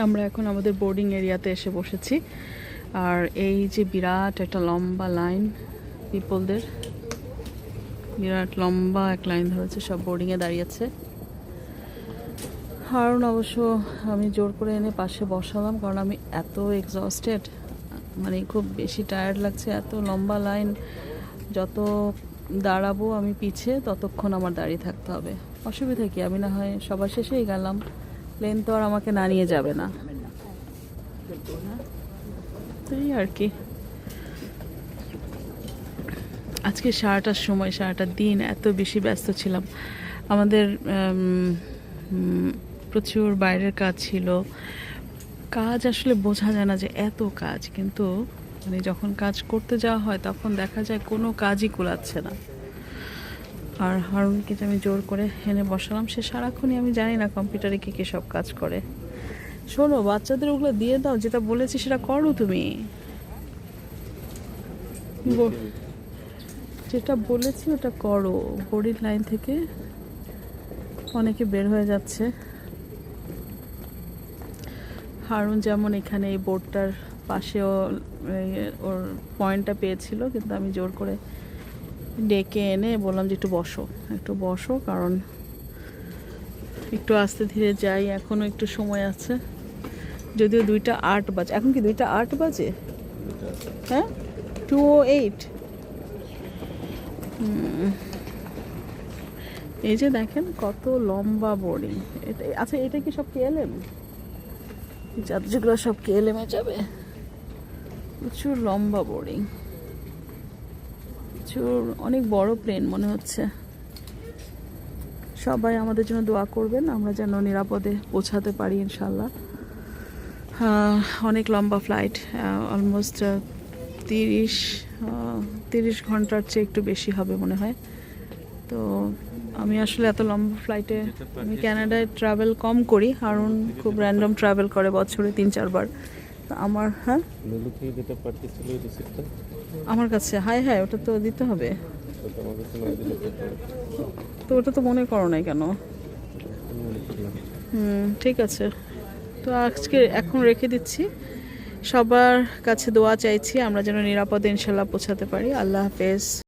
আমরা এখন আমাদের বোর্ডিং এরিয়াতে এসে বসেছি। আর এই যে বিরাট একটা লম্বা লাইন পিপলদের, বিরাট লম্বা এক লাইন ধরেছে, সব বোর্ডিংয়ে দাঁড়িয়েছে। হারুন অবশ্য আমি জোর করে এনে পাশে বসালাম, কারণ আমি এত এক্সস্টেড, মানে খুব বেশি টায়ার্ড লাগছে। এত লম্বা লাইন, যত দাঁড়াবো আমি পিছে ততক্ষণ আমার দাঁড়িয়ে থাকতে হবে। অসুবিধা কি, আমি না হয় সবার শেষেই গেলাম, প্লেন তো আর আমাকে না নিয়ে যাবে না, তাই আর কি। আজকে সারাটার সময়, সারাটা দিন এত বেশি ব্যস্ত ছিলাম। আমাদের প্রচুর বাইরের কাজ ছিল। কাজ আসলে বোঝা যায় না যে এত কাজ, কিন্তু মানে যখন কাজ করতে যাওয়া হয় তখন দেখা যায় কোনো কাজই কুলাচ্ছে না। আর হারুনকে যে আমি জোর করে এনে বসালাম, সে সারাক্ষণই, আমি জানি না কম্পিউটারে কী কী সব কাজ করে। শোনো, বাচ্চাদের ওগুলো দিয়ে দাও, যেটা বলেছি সেটা করো তুমি। যেটা বলেছি ওটা করো। বোর্ডের লাইন থেকে অনেকে বের হয়ে যাচ্ছে। হারুন যেমন এখানে এই বোর্ডটার পাশেও ওর পয়েন্টটা পেয়েছিল, কিন্তু আমি জোর করে ডেকে এনে বললাম যে একটু বসো, একটু বসো, কারণ একটু আস্তে ধীরে যাই, এখনও একটু সময় আছে। যদিও 2:08 বাজে। এখন কি 2:08 বাজে? হ্যাঁ, 2:08। এই যে দেখেন কত লম্বা বোর্ডিং। এটা, আচ্ছা এটা কি সব KLM? যেগুলো সব KLM-এ যাবে। প্রচুর লম্বা বোর্ডিং, প্রচুর, অনেক বড় প্লেন মনে হচ্ছে। সবাই আমাদের জন্য দোয়া করবেন, আমরা যেন নিরাপদে পৌঁছাতে পারি ইনশাল্লাহ। অনেক লম্বা ফ্লাইট, অলমোস্ট 30 ঘন্টার চেয়ে একটু বেশি হবে মনে হয়। তো আমি আসলে এত লম্বা ফ্লাইটে, আমি ক্যানাডায় ট্রাভেল কম করি, হারুন খুব র্যান্ডম ট্রাভেল করে বছরে 3-4 বার। তো আমার, হ্যাঁ আমার কাছে, হায় হায়, ওটা তো দিতে হবে। তো ওটা তো মনে করো নাই কেন? ঠিক আছে, তো আজকে এখন রেখে দিচ্ছি। সবার কাছে দোয়া চাইছি আমরা যেন নিরাপদে ইনশাল্লাহ পৌঁছাতে পারি। আল্লাহ হাফেজ।